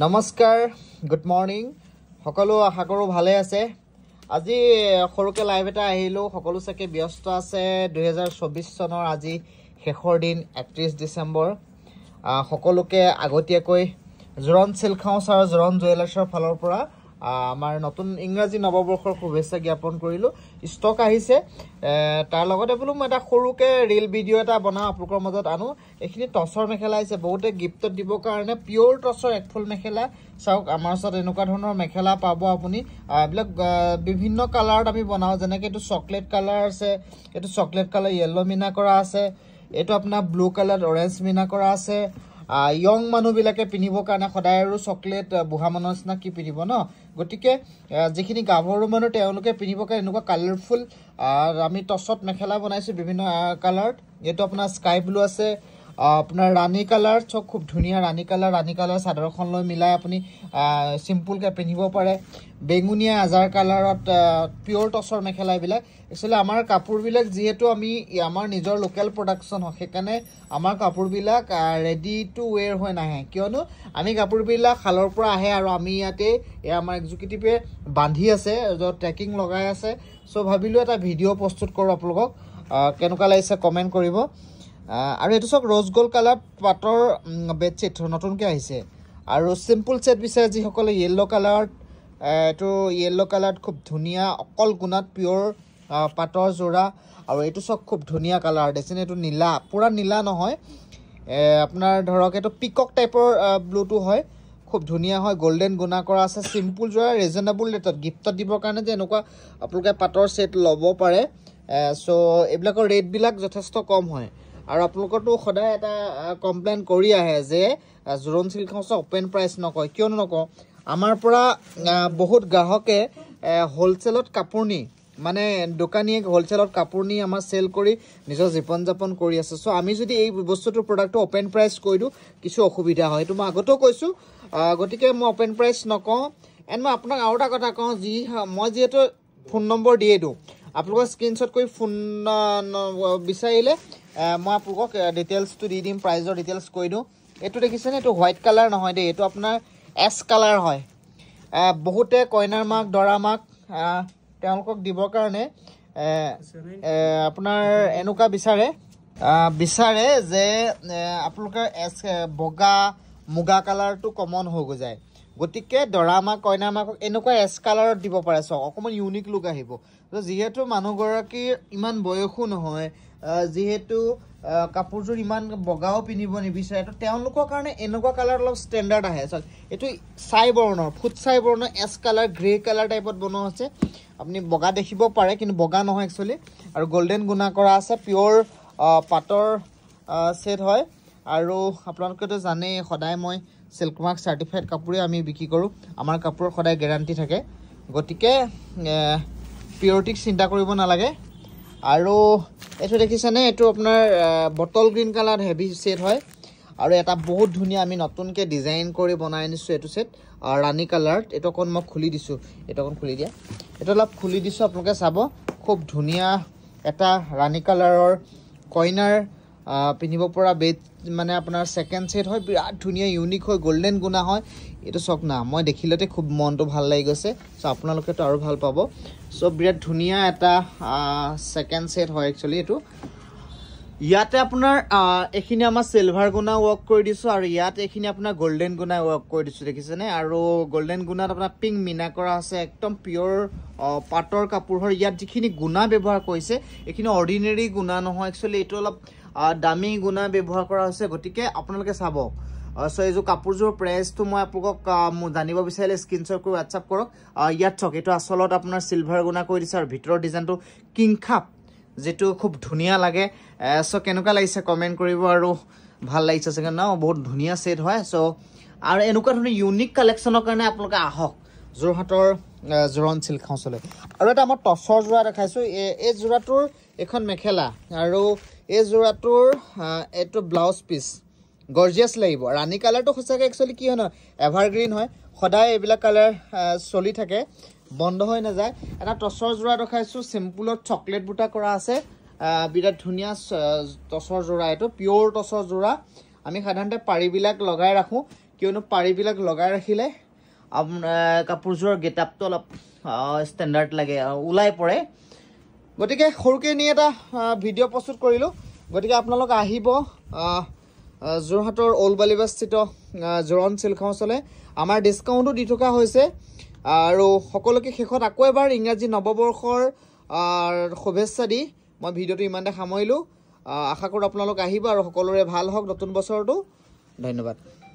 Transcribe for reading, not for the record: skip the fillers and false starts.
নমস্কাৰ good morning সকলো আশা কৰো ভালে আছে আজি খৰকে লাইভ এটা আহিলো সকলো সকে ব্যস্ত আছে 2024 চনৰ আজি শেষৰ দিন 31 ডিসেম্বৰ সকলোকে আগতীয়াকৈ জোৰণ সিল্ক হাউস আৰু জোৰণ জুৱেলাৰ্ছৰ ফালৰ পৰা আমাৰ নতুন ইংৰাজী নৱবৰ্ষৰ শুভেচ্ছা জ্ঞাপন কৰিলো ষ্টক আহিছে তাৰ লগতে বলু মই এটা খৰুকে ৰিল ভিডিও এটা বনাও আপোনালোকৰ মাজত আনো এখিনি টছৰ মেখেলা আছে বহুতে গিফটত দিব কাৰণে পিওৰ টছৰ একফুল মেখেলা চাওক আমাৰ ওচৰত এনেকুৱা ধৰণৰ মেখেলা পাব আপুনি এইবিলাক বিভিন্ন কালাৰত আমি বনাও যেনেকৈ এটো চকলেট কালাৰ আছে এটো চকলেট কালাৰ ইয়েলো মিনা কৰা আছে এটো আপোনাৰ ব্লু কালাৰ অৰেঞ্জ মিনা কৰা আছে ইয়ং মানুহ বিলাকে পিনিবৰ কাৰণে সদায় আৰু চকলেট বুহা মনছনা কি পিনিব ন গটিকে যিখিনি গাভৰু মানুহ তেওঁলোকে পিনিবৰ কাৰণে এনেকুৱা কালাৰফুল আমি টছত মেখেলা বনাইছো বিভিন্ন কালাৰত এটো আপোনাৰ স্কাই ব্লু আছে আপোনাৰ ৰানী কালাৰ চক খুব ধুনিয়া ৰানী কালাৰ সাদৰখন লৈ মিলাই আপুনি সিম্পল কে পিনিব পাৰে বেগুনিয়া আজাৰ কালাৰত পিওৰ টছৰ মেখেলা বিলাক একচুয়ালি আমাৰ কাপোৰ বিলাক যেহেতু আমি আমাৰ নিজৰ লোকেল প্ৰডাকশন হয় সেইকাৰণে আমাৰ কাপোৰ বিলাক ৰেডি টু ওয়্যাৰ হয় নাহে কিয়নো আমি কাপোৰ বিলাক খালৰ পৰা আহে আৰু আমি ইয়াতে আমাৰ এক্সিকিউটিভে বান্ধি আছে ট্ৰেকিং লগাই আছে সো ভাবিলো এটা ভিডিও প্ৰস্তুত কৰো আপোনালোকক কেনেকুৱা লাগিছে কমেন্ট কৰিব আৰু এটো সব ৰ'জ গোল্ড কালাৰ পাটৰ বেডশিট নতুনকৈ আহিছে আৰু সিম্পল সেট বিচাৰে যি সকলে ইয়েলো কালাৰ এটো ইয়েলো কালাৰ খুব ধুনিয়া অকল গুণাত পিওৰ পাটৰ জোৰা আৰু এটো সব খুব ধুনিয়া কালাৰ দেখিছে এটো নীলা পুৰা নীলা নহয় আপোনাৰ ধৰক এটো পিকক টাইপৰ ব্লুটো হয় খুব ধুনিয়া হয় গোল্ডেন গুণা কৰা আছে সিম্পল জোৰা ৰিজনেবল ৰেটত গিফটত দিবৰ কাৰণে যে এনেকুৱা আপোনালোকে পাটৰ সেট ল'ব পাৰে সো এইবিলাকৰ ৰেট বিলাক যথেষ্ট কম হয় আৰু আপোনালোকৰটো সদায় এটা কমপ্লেইন কৰি আহে যে জোৰণ সিল্ক হাউস ওপেন প্ৰাইস নকয় কিয় নকয় আমাৰ পৰা বহুত গ্ৰাহকে হোলসেলত কাপোৰ নি মানে দোকানীয়ে হোলসেলত কাপোৰ নি আমাৰ সেল কৰি নিজৰ জীৱন যাপন কৰি আছে সো আমি যদি এই বস্তুটো প্ৰডাক্টটো ওপেন প্ৰাইস কৈ দিও কিছু অসুবিধা হয় তো মই আগতেও কৈছো গটিকে মই ওপেন প্ৰাইস নকওঁ এন্ড মই আপোনাক আৰু এটা কথা কওঁ যি মই যেটো ফোন নম্বৰ দিয়ে দিও আপোনালোকৰ স্ক্ৰিনশ্বট কৰি ফোন বিচাৰিলে মই আপোনালোকক ডিটেইলছটো দি দিম প্ৰাইজৰ ডিটেইলছ কৈ দিও এটো দেখিছেনে এটো হোৱাইট কালাৰ নহয় দে এটো আপোনাৰ এছ কালাৰ হয় বহুতে কইনাৰ মাক দৰা মাক তেওঁলোকক দিবৰ কাৰণে আপোনাৰ এনেকুৱা বিচাৰে যে আপোনালোকৰ এছ বগা মুগা কালাৰটো কমন হৈ যায় গটিকে দৰা মাক কইনা মাকক এনেকুৱা এছ কালাৰত দিব পাৰে সক অকমান ইউনিক লুক আহিব যেহেতু মানুহগৰাকী ইমান বয়সো নহয় যেহেতু কাপোৰজোৰ ইমান বগাও পিনিব নিবিচাৰে তো তেওঁলোকৰ কাৰণে এনেকুৱা কালাৰ অলপ ষ্টেণ্ডাৰ্ড আহে সক এটো চাই বৰ্ণৰ ফুট চাই বৰ্ণৰ এছ কালাৰ গ্ৰে কালাৰ টাইপত বনোৱা আছে আপুনি বগা দেখিব পাৰে কিন্তু বগা নহয় একচুয়ালি আৰু গোল্ডেন গুণা কৰা আছে পিওৰ পাটৰ সেট হয় আৰু আপোনালোকেতো জানে সদায় মই সিল্ক মাৰ্ক সাৰ্টিফাইড কাপোৰে আমি বিক্ৰী কৰো আমাৰ কাপোৰৰ সদায় গ্যাৰান্টি থাকে গটিকে পিওৰিটিক চিন্তা কৰিব নালাগে আৰু এটো দেখিছেনে এটো আপোনাৰ bottle green colour heavy set হয় আৰু এটা বহুত ধুনিয়া আমি নতুনকে ডিজাইন কৰি বনাই আনিছো এটো সেট ৰানী কালাৰ এটো কোন মই খুলি দিছো এটো কোন খুলি দিয়া এটো অলপ খুলি দিছো আপোনালোকে চাব খুব ধুনিয়া এটা ৰানী কালাৰৰ কইনাৰ পিনিব পৰা বেড মানে আপোনাৰ সেকেন্ড সেট হয় বিৰাট ধুনিয়া ইউনিক হয় গোল্ডেন গুণা হয় এটো সক না মই দেখিলতে খুব মনটো ভাল লাগি গৈছে সো আপোনালোকে তো আৰু ভাল পাব সো বিৰাট ধুনিয়া এটা সেকেন্ড সেট হয় একচুয়ালি এটো ইয়াতে আপোনাৰ এখিনি আমাৰ সিলভাৰ গুণা ওয়াৰ্ক কৰি দিছো আৰু ইয়াতে এখিনি আপোনাৰ গোল্ডেন গুণা ওয়াৰ্ক কৰি দিছো দেখিছেনে আৰু গোল্ডেন গুণাত আপোনাৰ পিংক মিনা কৰা আছে একদম পিওৰ পাটৰ কাপোৰ হয় ইয়াত যিখিনি গুণা ব্যৱহাৰ কৰিছে এখিনি অৰ্ডিনাৰি গুণা নহয় একচুয়ালি এটো অলপ দামী গুণা ব্যৱহাৰ কৰা হৈছে গটিকে আপোনালোকে চাব সো এই যে কাপোৰজোৰ প্ৰাইসটো মই আপোনাক জানিব বিচাৰিলে স্ক্ৰিনশ্বট কৰি WhatsApp কৰক ইয়াত চক এটো আসলত আপোনাৰ সিলভাৰ গুণা কৰি দিছে আৰু ভিতৰৰ ডিজাইনটো কিং খাপ যেটো খুব ধুনিয়া লাগে সো কেনেকুৱা লাগিছে কমেন্ট কৰিব আৰু ভাল লাগিছে চাগে না বহুত ধুনিয়া সেট হয় সো আৰু এনেকুৱা ধৰণৰ ইউনিক কালেকচনৰ কাৰণে আপোনালোকে আহক যোৰহাটৰ জোৰণ সিল্ক হাউসলৈ আৰু এটা আমাৰ টছৰ জোৰা দেখাইছো এই জোৰাটোৰ এখন মেখেলা আৰু এই জোৰাটোৰ এটো ব্লাউজ পিস গৰ্জিয়াস লাগিব ৰানী কালাৰটো সঁচাকে একচুয়ালি কি হয় এভাৰগ্ৰীন হয় সদায় এইবিলা কালাৰ চলি থাকে বন্ধ হৈ না যায় এটা টছৰ জোৰা দেখাইছো সিম্পলত চকলেট বুটা কৰা আছে বিৰাট ধুনিয়া টছৰ জোৰা এটো পিওৰ টছৰ জোৰা আমি সাধাৰণতে পাৰি বিলাক লগাই ৰাখো কিয়নো পাৰিবিলাক লগাই ৰাখিলে কাপোৰযোৰৰ গেটআপটো অলপ ষ্টেণ্ডাৰ্ড লাগে ওলাই পৰে গতিকে সৰুকৈ নি এটা ভিডিঅ' প্ৰস্তুত কৰিলোঁ গতিকে আপোনালোক আহিব যোৰহাটৰ ওল্ড বালিবাস্থিত জোৰণ চিল্ক হাউচলৈ আমাৰ ডিছকাউণ্টো দি থকা হৈছে আৰু সকলোকে শেষত আকৌ এবাৰ ইংৰাজী নৱবৰ্ষৰ শুভেচ্ছা দি মই ভিডিঅ'টো ইমানতে সামৰিলোঁ আশা কৰোঁ আপোনালোক আহিব আৰু সকলোৰে ভাল হওক নতুন বছৰটো ধন্যবাদ